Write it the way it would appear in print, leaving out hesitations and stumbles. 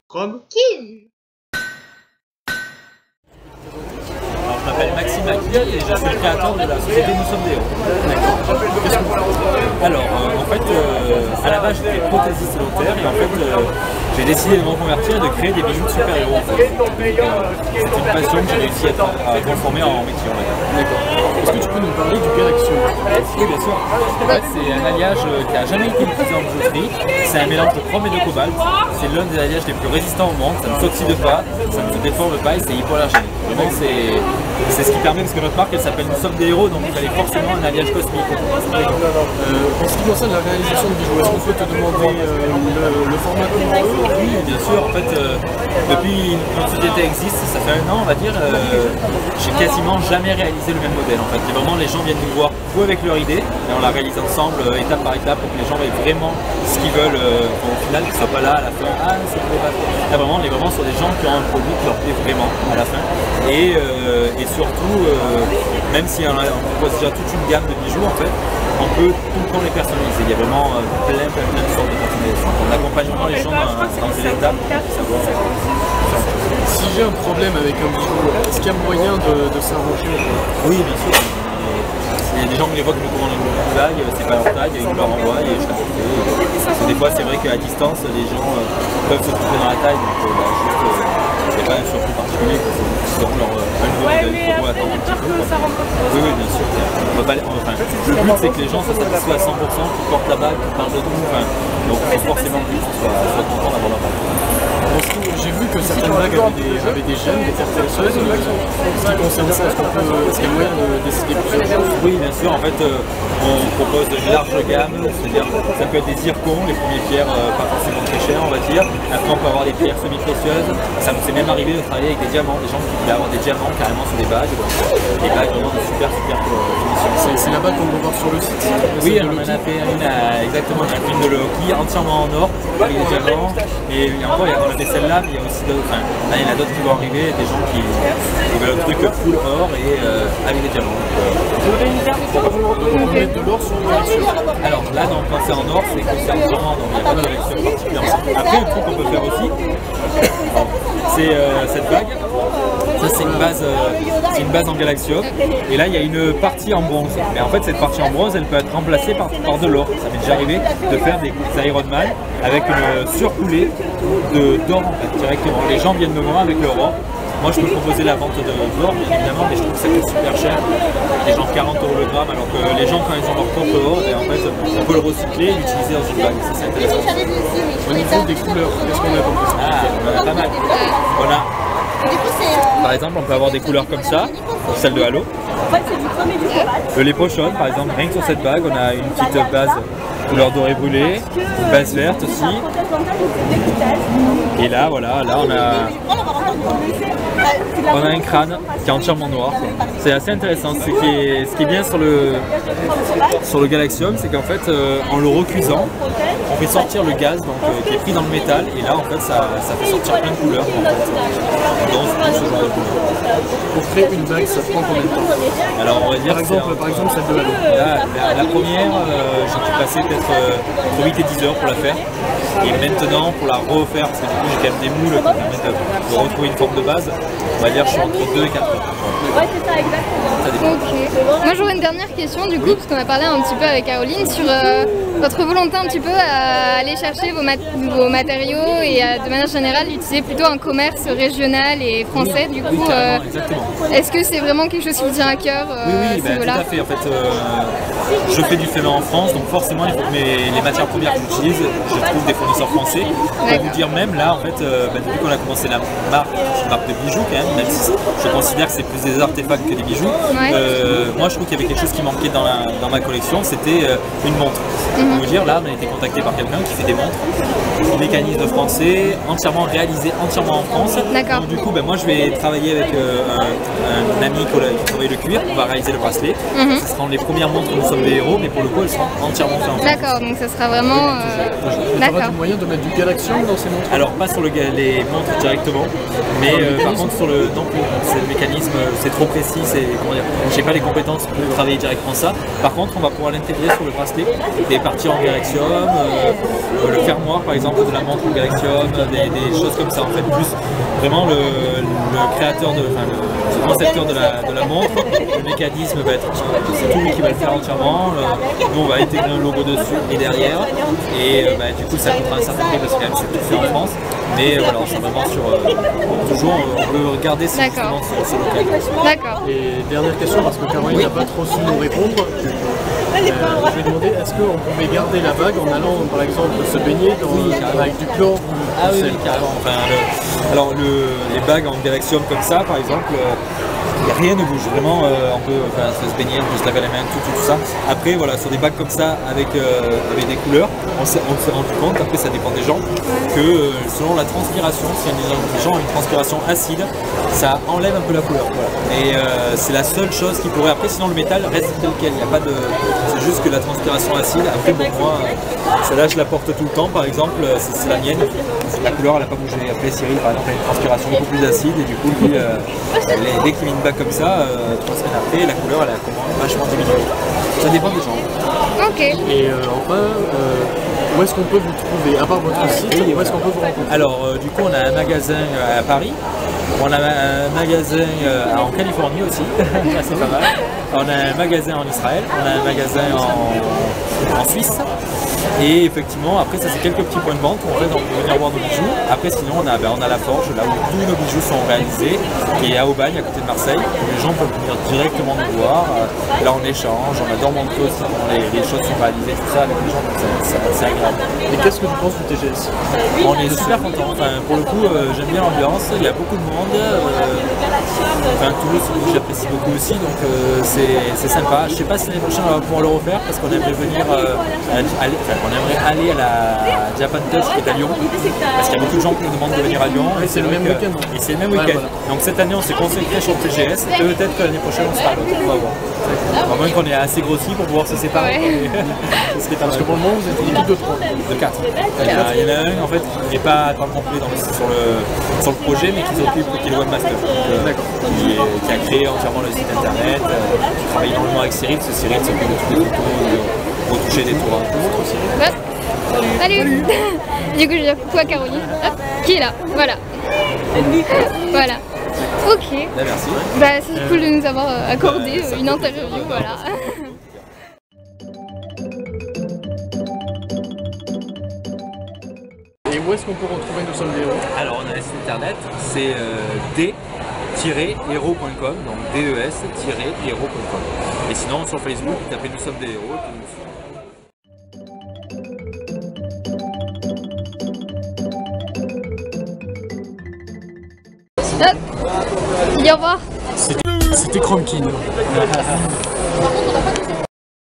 Rome. Kin. Alors, je m'appelle Maxime Aki et je suis le créateur de la société Nous sommes des héros. Alors, en fait, à la base, j'étais prothésiste volontaire et en fait, j'ai décidé de me reconvertir et de créer des bijoux de super-héros. C'est une passion que j'ai réussi à transformer en métier. D'accord. Est-ce que tu peux nous parler du Galaxium? Oui, bien sûr. En fait, c'est un alliage qui n'a jamais été utilisé en bijouterie. C'est un mélange de chrome et de cobalt. C'est l'un des alliages les plus résistants au monde. Ça ne s'oxyde pas, ça ne se déforme pas et c'est hypoallergénique. Vraiment, c'est ce qui permet, parce que notre marque elle s'appelle Nous sommes des héros, donc il fallait forcément un alliage cosmique. En ce qui concerne la réalisation de bijoux, est-ce qu'on peut te demander le format qu'on veut? Oui, bien sûr. En fait, depuis que notre société existe, ça fait 1 an, on va dire, j'ai quasiment jamais réalisé le même modèle. En fait, et vraiment, les gens viennent nous voir ou avec leur idée, et on la réalise ensemble, étape par étape, pour que les gens voient vraiment ce qu'ils veulent au final, qu'ils ne soient pas là à la fin. Ah, c'est pas. Là, vraiment, on est vraiment sur des gens qui ont un produit qui leur plaît vraiment à la fin. Et surtout, même si on propose déjà toute une gamme de bijoux, en fait, on peut tout le temps les personnaliser. Il y a vraiment plein de sortes de personnalisations. On accompagne vraiment les gens dans ces étapes pour savoir. Si j'ai un problème avec un bijou, est-ce qu'il y a moyen de s'arranger? Oui, bien sûr. Il y a des gens qui les voient que nous commandons une taille, c'est pas leur taille, ils nous la renvoient et je la fais. Des fois, c'est vrai qu'à distance, les gens peuvent se tromper dans la taille, donc c'est pas un surplus particulier. Ils auront leur un nouveau modèle, il faut attendre un petit peu. Oui, oui, bien sûr. Le but, c'est que les gens soient satisfaits à 100%, qu'ils portent la bague, qu'ils parlent de tout. Donc, il faut forcément que les gens soient contents d'avoir leur bague. J'ai vu que certaines bagues avaient des gemmes, des terres précieuses. Ce qui concerne ça, est-ce qu'il y a moyen de décider plusieurs choses? Oui, bien sûr. En fait, on propose une large gamme, c'est-à-dire ça peut être des zircons, les premières pierres pas forcément très chères, on va dire. Après, on peut avoir des pierres semi-précieuses. Ça nous est même arrivé de travailler avec des diamants, des gens qui voulaient avoir des diamants carrément sur des bagues. Des bagues vraiment de super finition. C'est la bague qu'on peut voir sur le site. Oui, on en a fait une, exactement, une de Loki entièrement en or, avec des diamants. Et encore, on a des celles-là, mais il y a aussi d'autres. Enfin, là, il y en a d'autres qui vont arriver, des gens qui veulent un truc full or et avec des diamants. On met de l'or sur le Galaxium. Alors là, non, quand c'est en or, c'est que c'est entièrement en or. Il n'y a pas de réaction particulièrement. Après, un truc qu'on peut faire aussi, c'est cette bague. Ça, c'est une base en Galaxium. Et là, il y a une partie en bronze. Mais en fait, cette partie en bronze, elle peut être remplacée par de l'or. Ça m'est déjà arrivé de faire des Iron Man avec une surcoulée d'or en fait, directement. Les gens viennent me voir avec leur or. Moi, je peux proposer la vente de l'or, bien évidemment, mais je trouve que ça coûte super cher. Les gens 40 € le gramme, alors que les gens, quand ils ont leur propre or, et en fait, on peut le recycler et l'utiliser dans une bague. Ça, c'est intéressant. Au niveau des couleurs, qu'est-ce qu'on a comme ça? Ah, on en a pas mal. Voilà. Par exemple, on peut avoir des couleurs comme ça, celle de Halo. Les pochons, par exemple, rien que sur cette bague, on a une petite base couleur dorée brûlée, une base verte aussi. Et là, voilà, là on a un crâne qui est entièrement noir. C'est assez intéressant. Ce qui est bien sur le Galaxium, c'est qu'en fait, en le recuisant, on fait sortir le gaz qui est pris dans le métal. Et là, en fait, ça fait sortir plein de couleurs. En fait. Dans ce genre de couleurs. Pour créer une bague, ça prend combien de temps? Alors, on va dire par exemple, celle de Halo. La première, j'ai dû passer peut-être entre 8 et 10 heures pour la faire. Et maintenant, pour la refaire, parce que du coup, j'ai quand même des moules qui permettent de retrouver une forme de base, on va dire je suis entre 2 et 4 heures. Ouais, c'est ça, exactement. Ok. Moi, j'aurais une dernière question, du coup, parce qu'on a parlé un petit peu avec Caroline sur votre volonté un petit peu à aller chercher vos matériaux et de manière générale d'utiliser plutôt un commerce régional et français. Du coup, est-ce que c'est vraiment quelque chose qui vous tient à cœur? Oui, tout à fait. En fait, je fais du fait en France, donc forcément, il faut que les matières premières que j'utilise, je trouve des fournisseurs français. Je peux vous dire même là, en fait, depuis qu'on a commencé la marque, une marque de bijoux quand même si je considère que c'est plus des artefacts que des bijoux. Moi, je trouve qu'il y avait quelque chose qui manquait dans ma collection, c'était une montre. Je peux vous dire, là, on a été contacté par quelqu'un qui fait des montres, mécanisme français, entièrement réalisé entièrement en France. Donc du coup, moi, je vais travailler avec un ami qui travaille le cuir. On va réaliser le bracelet. Ce seront les premières montres que Nous sommes des héros, mais pour le coup, elles seront entièrement faites en France. D'accord, donc ça sera vraiment. D'accord. moyen de mettre du Galaxium dans ces montres? Alors pas sur les montres directement, mais par contre sur le c'est le mécanisme, c'est trop précis, j'ai pas les compétences pour travailler directement ça. Par contre on va pouvoir l'intégrer sur le bracelet, des parties en Galaxium, le fermoir par exemple de la montre en Galaxium, des choses comme ça en fait, plus vraiment le créateur, le concepteur de la montre, le mécanisme va être, c'est tout lui qui va le faire entièrement, nous on va intégrer un logo dessus et derrière, et du coup ça coûtera un certain prix parce que quand même c'est tout fait en France, mais voilà, on s'en vraiment sur, toujours on veut regarder ce local. D'accord. Et dernière question, parce que Caroline n'a pas trop su nous répondre, je vais demander, est-ce qu'on pouvait garder la bague en allant par exemple se baigner avec du chlore? Ah oui, carrément. Enfin, alors les bagues en Galaxium comme ça par exemple, rien ne bouge, vraiment on peut se baigner, on peut se laver les mains, tout ça. Après voilà, sur des bagues comme ça avec des couleurs, on s'est rendu compte, après ça dépend des gens, que selon la transpiration, si les gens ont une transpiration acide, ça enlève un peu la couleur. Voilà. Et c'est la seule chose qui pourrait, après sinon le métal reste tel quel, il n'y a pas de. C'est juste que la transpiration acide, après pour moi, celle-là je la porte tout le temps par exemple, c'est la mienne, la couleur elle n'a pas bougé. Après Cyril par exemple a une transpiration beaucoup plus acide et du coup lui, dès qu'il met une bague comme ça, 3 semaines après, la couleur elle a vachement diminué. Ça dépend des gens. Ok. Et enfin, où est-ce qu'on peut vous trouver? À part votre site, où est-ce qu'on peut vous rencontrer? Alors du coup on a un magasin à Paris, on a un magasin en Californie aussi, ça c'est pas mal. On a un magasin en Israël, on a un magasin en Suisse. Et effectivement, après ça c'est quelques petits points de vente où en fait on peut venir voir nos bijoux. Après sinon on a la Forge, là où tous nos bijoux sont réalisés, qui est à Aubagne, à côté de Marseille. Les gens peuvent venir directement nous voir. Là on échange, on adore Montreux aussi quand les choses sont réalisées, tout ça avec les gens, c'est agréable. Et qu'est-ce que tu penses du TGS? On est super contents, enfin, pour le coup j'aime bien l'ambiance, il y a beaucoup de monde. Toulouse j'apprécie beaucoup aussi, donc c'est sympa. Je sais pas si l'année prochaine on va pouvoir le refaire parce qu'on aimerait venir on aimerait aller à la Japan Touch qui est à Lyon, parce qu'il y a beaucoup de gens qui nous demandent de venir à Lyon. Et c'est le même week-end. Et c'est le même week-end. Donc cette année on s'est concentré sur le TGS, et peut-être que l'année prochaine on sera à l'autre, on va voir. À moins qu'on est assez grossi pour pouvoir se séparer. Parce que pour le moment vous êtes une équipe de 3. De 4. Il y en a un en fait qui n'est pas à temps complet sur le projet, mais qui s'occupe, qui est le webmaster, qui a créé entièrement le site internet, qui travaille énormément avec Cyril, parce que Cyril s'occupe de toutes les photos, de retoucher des tours. Salut. Du coup je vais dire coucou à Caroline, qui est là, voilà. Voilà. Ok. Merci. C'est cool de nous avoir accordé une interview, voilà. Et où est-ce qu'on peut retrouver Nous sommes des héros? Alors on a un site internet, c'est d-héros.com, donc des-héros.com. Et sinon sur Facebook, tapez Nous sommes des héros. Dis au revoir. C'était Chrome King.